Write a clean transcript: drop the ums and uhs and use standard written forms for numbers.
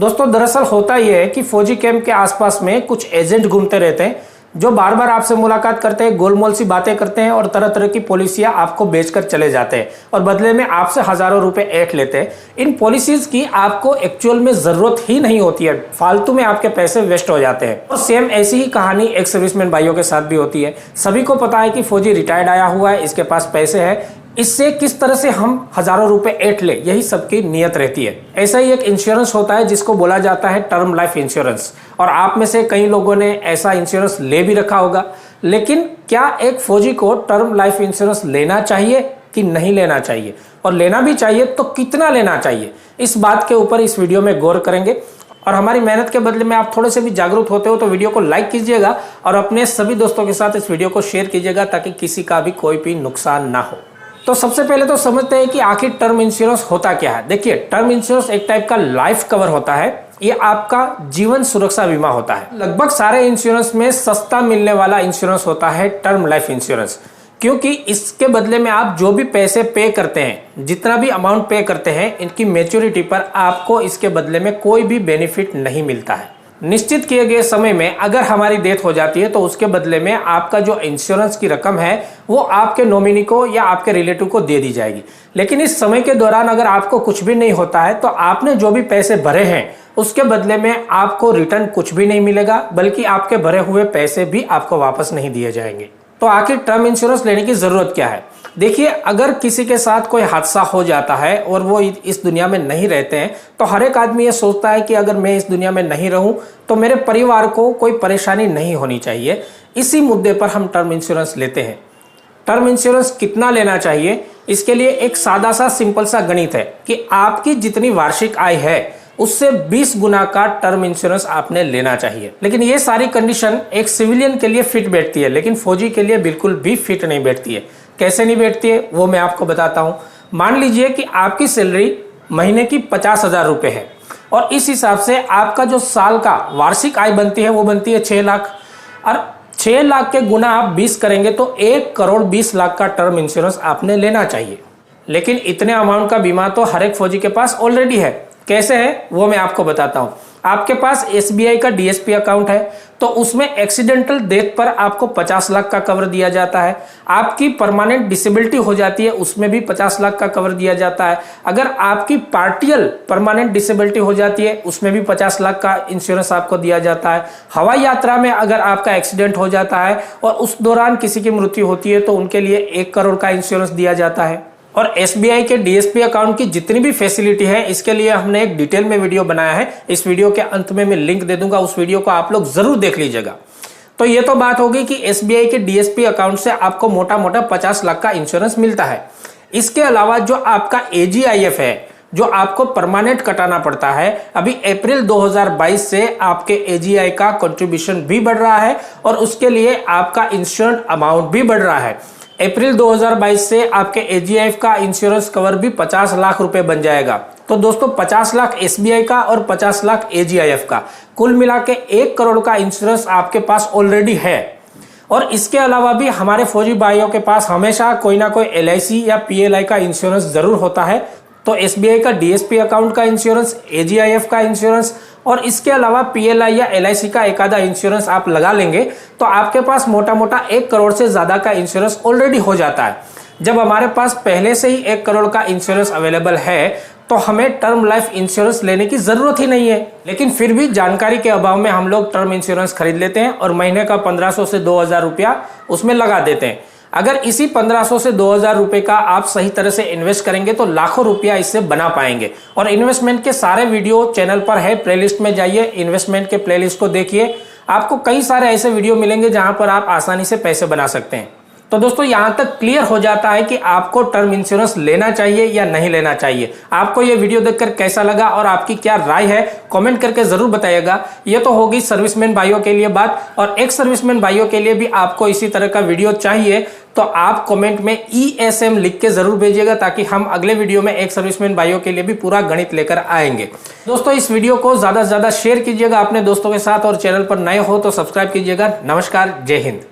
दोस्तों दरअसल होता यह है कि फौजी कैंप के आसपास में कुछ एजेंट घूमते रहते हैं जो बार बार आपसे मुलाकात करते हैं, गोलमोल सी बातें करते हैं और तरह तरह की पॉलिसियां आपको बेचकर चले जाते हैं और बदले में आपसे हजारों रुपए ऐंठ लेते हैं। इन पॉलिसीज की आपको एक्चुअल में जरूरत ही नहीं होती है, फालतू में आपके पैसे वेस्ट हो जाते हैं। और सेम ऐसी ही कहानी एक सर्विसमैन भाइयों के साथ भी होती है। सभी को पता है कि फौजी रिटायर्ड आया हुआ है, इसके पास पैसे है, इससे किस तरह से हम हजारों रुपए ऐंठ ले, यही सबकी नियत रहती है। ऐसा ही एक इंश्योरेंस होता है जिसको बोला जाता है टर्म लाइफ इंश्योरेंस, और आप में से कई लोगों ने ऐसा इंश्योरेंस ले भी रखा होगा। लेकिन क्या एक फौजी को टर्म लाइफ इंश्योरेंस लेना चाहिए कि नहीं लेना चाहिए, और लेना भी चाहिए तो कितना लेना चाहिए, इस बात के ऊपर इस वीडियो में गौर करेंगे। और हमारी मेहनत के बदले में आप थोड़े से भी जागरूक होते हो तो वीडियो को लाइक कीजिएगा और अपने सभी दोस्तों के साथ इस वीडियो को शेयर कीजिएगा ताकि किसी का भी कोई भी नुकसान ना हो। तो सबसे पहले तो समझते हैं कि आखिर टर्म इंश्योरेंस होता क्या है। देखिए, टर्म इंश्योरेंस एक टाइप का लाइफ कवर होता है, ये आपका जीवन सुरक्षा बीमा होता है। लगभग सारे इंश्योरेंस में सस्ता मिलने वाला इंश्योरेंस होता है टर्म लाइफ इंश्योरेंस, क्योंकि इसके बदले में आप जो भी पैसे पे करते हैं, जितना भी अमाउंट पे करते हैं, इनकी मैच्योरिटी पर आपको इसके बदले में कोई भी बेनिफिट नहीं मिलता है। निश्चित किए गए समय में अगर हमारी डेथ हो जाती है तो उसके बदले में आपका जो इंश्योरेंस की रकम है वो आपके नॉमिनी को या आपके रिलेटिव को दे दी जाएगी। लेकिन इस समय के दौरान अगर आपको कुछ भी नहीं होता है तो आपने जो भी पैसे भरे हैं उसके बदले में आपको रिटर्न कुछ भी नहीं मिलेगा, बल्कि आपके भरे हुए पैसे भी आपको वापस नहीं दिए जाएंगे। तो आखिर टर्म इंश्योरेंस लेने की जरूरत क्या है? देखिए, अगर किसी के साथ कोई हादसा हो जाता है और वो इस दुनिया में नहीं रहते हैं तो हर एक आदमी ये सोचता है कि अगर मैं इस दुनिया में नहीं रहूं तो मेरे परिवार को कोई परेशानी नहीं होनी चाहिए। इसी मुद्दे पर हम टर्म इंश्योरेंस लेते हैं। टर्म इंश्योरेंस कितना लेना चाहिए, इसके लिए एक सादा सा सिंपल सा गणित है कि आपकी जितनी वार्षिक आय है उससे 20 गुना का टर्म इंश्योरेंस आपने लेना चाहिए। लेकिन ये सारी कंडीशन एक सिविलियन के लिए फिट बैठती है, लेकिन फौजी के लिए बिल्कुल भी फिट नहीं बैठती है। कैसे नहीं बैठती है वो मैं आपको बताता हूं। मान लीजिए कि आपकी सैलरी महीने की 50,000 रुपए है और इस हिसाब से आपका जो साल का वार्षिक आय बनती है वो बनती है 6 लाख, और 6 लाख के गुना आप 20 करेंगे तो 1,20,00,000 का टर्म इंश्योरेंस आपने लेना चाहिए। लेकिन इतने अमाउंट का बीमा तो हर एक फौजी के पास ऑलरेडी है। कैसे है वो मैं आपको बताता हूं। आपके पास SBI का DSP अकाउंट है तो उसमें एक्सीडेंटल डेथ पर आपको 50 लाख का कवर दिया जाता है। आपकी परमानेंट डिसेबिलिटी हो जाती है उसमें भी 50 लाख का कवर दिया जाता है। अगर आपकी पार्टियल परमानेंट डिसेबिलिटी हो जाती है उसमें भी 50 लाख का इंश्योरेंस आपको दिया जाता है। हवाई यात्रा में अगर आपका एक्सीडेंट हो जाता है और उस दौरान किसी की मृत्यु होती है तो उनके लिए 1 करोड़ का इंश्योरेंस दिया जाता है। और SBI के DSP अकाउंट की जितनी भी फैसिलिटी है इसके लिए हमने एक डिटेल में वीडियो बनाया है। इस वीडियो के अंत में मैं लिंक दे दूंगा, उस वीडियो को आप लोग जरूर देख लीजिएगा। तो ये तो बात होगी कि SBI के DSP अकाउंट से आपको मोटा मोटा 50 लाख का इंश्योरेंस मिलता है। इसके अलावा जो आपका AGIF है, जो आपको परमानेंट कटाना पड़ता है, अभी अप्रैल 2022 से आपके AGI का कंट्रीब्यूशन भी बढ़ रहा है और उसके लिए आपका इंश्योरेंस अमाउंट भी बढ़ रहा है। अप्रैल 2022 से आपके AGIF का इंश्योरेंस कवर भी 50 लाख रुपए बन जाएगा। तो दोस्तों 50 लाख SBI का और 50 लाख AGIF का, कुल मिला के 1 करोड़ का इंश्योरेंस आपके पास ऑलरेडी है। और इसके अलावा भी हमारे फौजी भाइयों के पास हमेशा कोई ना कोई LIC या PLI का इंश्योरेंस जरूर होता है। तो SBI का DSP अकाउंट का इंश्योरेंस, AGIF का इंश्योरेंस और इसके अलावा PLI या LIC का एक आधा इंश्योरेंस आप लगा लेंगे तो आपके पास मोटा मोटा 1 करोड़ से ज्यादा का इंश्योरेंस ऑलरेडी हो जाता है। जब हमारे पास पहले से ही 1 करोड़ का इंश्योरेंस अवेलेबल है तो हमें टर्म लाइफ इंश्योरेंस लेने की जरूरत ही नहीं है। लेकिन फिर भी जानकारी के अभाव में हम लोग टर्म इंश्योरेंस खरीद लेते हैं और महीने का 1500 से 2000 रुपया उसमें लगा देते हैं। अगर इसी 1500 से 2000 रुपए का आप सही तरह से इन्वेस्ट करेंगे तो लाखों रुपया इससे बना पाएंगे। और इन्वेस्टमेंट के सारे वीडियो चैनल पर है, प्लेलिस्ट में जाइए, इन्वेस्टमेंट के प्लेलिस्ट को देखिए, आपको कई सारे ऐसे वीडियो मिलेंगे जहां पर आप आसानी से पैसे बना सकते हैं। तो दोस्तों यहां तक क्लियर हो जाता है कि आपको टर्म इंश्योरेंस लेना चाहिए या नहीं लेना चाहिए। आपको यह वीडियो देखकर कैसा लगा और आपकी क्या राय है कमेंट करके जरूर बताइएगा। ये तो होगी सर्विसमैन भाइयों के लिए बात, और एक्स सर्विसमैन भाइयों के लिए भी आपको इसी तरह का वीडियो चाहिए तो आप कमेंट में ESM लिख के जरूर भेजिएगा ताकि हम अगले वीडियो में एक सर्विसमैन भाइयों के लिए भी पूरा गणित लेकर आएंगे। दोस्तों इस वीडियो को ज्यादा से ज्यादा शेयर कीजिएगा अपने दोस्तों के साथ और चैनल पर नए हो तो सब्सक्राइब कीजिएगा। नमस्कार, जय हिंद।